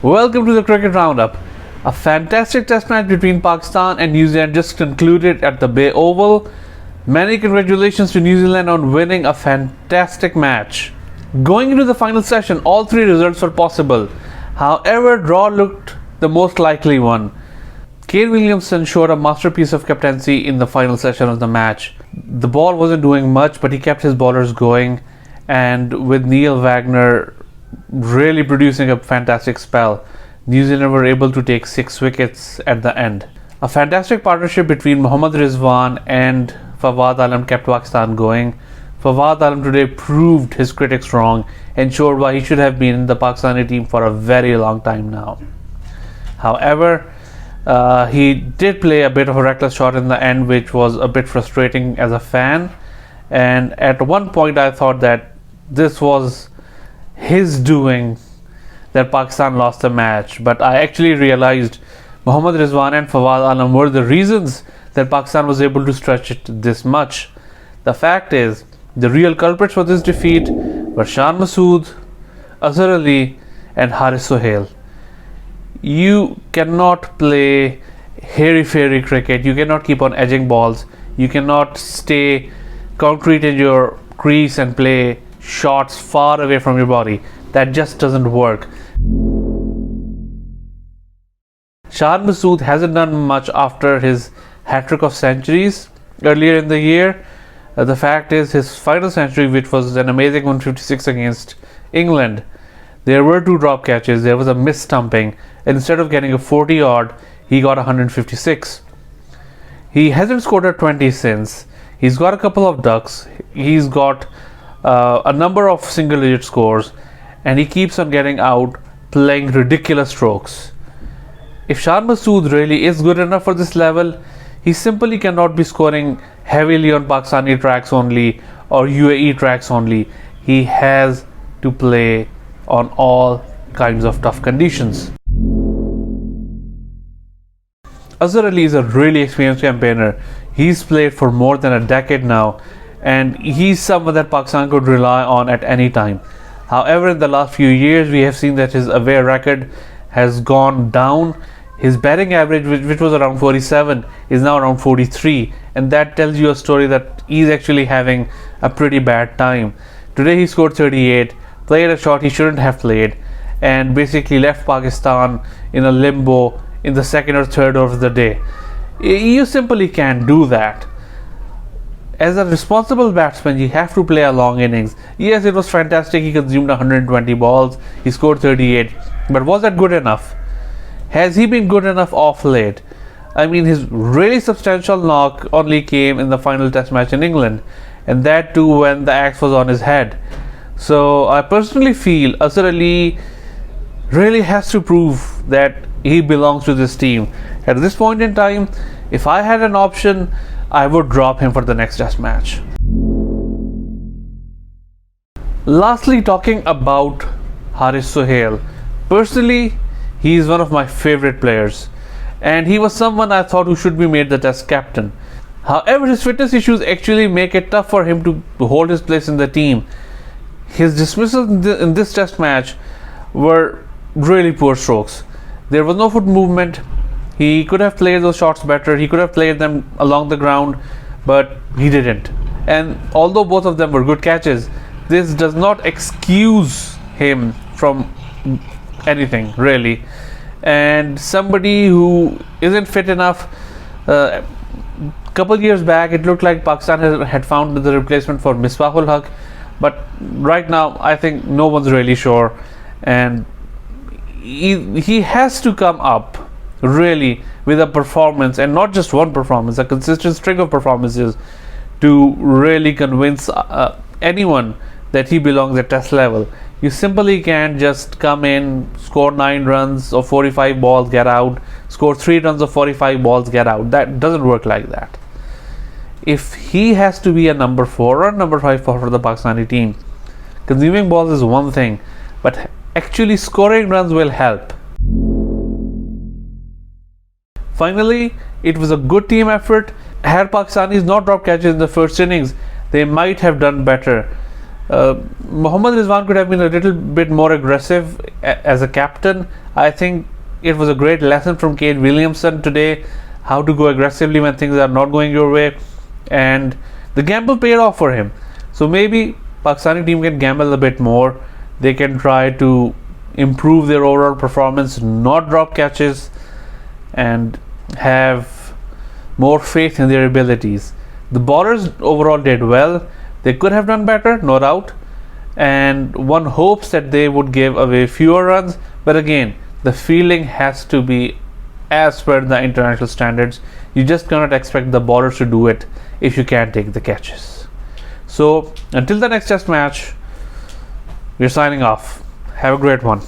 Welcome to the Cricket Roundup. A fantastic test match between Pakistan and New Zealand just concluded at the Bay Oval. Many congratulations to New Zealand on winning a fantastic match. Going into the final session, all three results were possible. However, draw looked the most likely one. Kane Williamson showed a masterpiece of captaincy in the final session of the match. The ball wasn't doing much, but he kept his bowlers going, and with Neil Wagner really producing a fantastic spell, New Zealand were able to take 6 wickets at the end. A fantastic partnership between Mohammad Rizwan and Fawad Alam kept Pakistan going. Fawad Alam today proved his critics wrong and showed why he should have been in the Pakistani team for a very long time now. However, he did play a bit of a reckless shot in the end, which was a bit frustrating as a fan, and at one point I thought that this was his doing that Pakistan lost the match, but I actually realized Mohammad Rizwan and Fawad Alam were the reasons that Pakistan was able to stretch it this much. The fact is, the real culprits for this defeat were Shan Masood, Azhar Ali and Haris Sohail. You cannot play hairy-fairy cricket, you cannot keep on edging balls, you cannot stay concrete in your crease and play shots far away from your body. That just doesn't work. Shan Masood hasn't done much after his hat-trick of centuries earlier in the year. The fact is, his final century, which was an amazing 156 against England, there were 2 drop catches, there was a missed stumping, and instead of getting a 40 odd, he got 156. He hasn't scored a 20 since. He's got a couple of ducks, he's got a number of single digit scores, and he keeps on getting out playing ridiculous strokes. If Shan Masood really is good enough for this level, he simply cannot be scoring heavily on Pakistani tracks only or UAE tracks only. He has to play on all kinds of tough conditions. Azhar Ali is a really experienced campaigner. He's played for more than a decade now, and he's someone that Pakistan could rely on at any time. However, in the last few years, we have seen that his away record has gone down. His batting average, which was around 47, is now around 43, and that tells you a story that he's actually having a pretty bad time. Today he scored 38, played a shot he shouldn't have played, and basically left Pakistan in a limbo in the second or third over the day. You simply can't do that. As a responsible batsman, you have to play a long innings. Yes, it was fantastic, he consumed 120 balls, he scored 38, but was that good enough? Has he been good enough off late? I mean, his really substantial knock only came in the final test match in England, and that too when the axe was on his head. So I personally feel Azhar Ali really has to prove that he belongs to this team. At this point in time, if I had an option, I would drop him for the next test match. Lastly, talking about Haris Sohail. Personally, he is one of my favorite players, and he was someone I thought who should be made the test captain. However, his fitness issues actually make it tough for him to hold his place in the team. His dismissals in this test match were really poor strokes. There was no foot movement. He could have played those shots better. He could have played them along the ground, but he didn't. And although both of them were good catches, this does not excuse him from anything really. And somebody who isn't fit enough, couple years back it looked like Pakistan had found the replacement for Misbah-ul Haq, but right now I think no one's really sure, and he has to come up really with a performance, and not just one performance, a consistent string of performances to really convince anyone that he belongs at test level. You simply can't just come in, score 9 runs of 45 balls, get out, score 3 runs of 45 balls, get out. That doesn't work like that. If he has to be a number 4 or number 5 for the Pakistani team, consuming balls is one thing, but actually scoring runs will help. Finally, it was a good team effort. Had Pakistanis not dropped catches in the first innings, they might have done better. Mohammad Rizwan could have been a little bit more aggressive as a captain. I think it was a great lesson from Kane Williamson today, how to go aggressively when things are not going your way, and the gamble paid off for him. So maybe Pakistani team can gamble a bit more. They can try to improve their overall performance, not drop catches, and have more faith in their abilities. The bowlers overall did well. They could have done better, no doubt, and one hopes that they would give away fewer runs, but again, the fielding has to be as per the international standards. You just cannot expect the bowlers to do it if you can't take the catches. So until the next test match, we're signing off. Have a great one.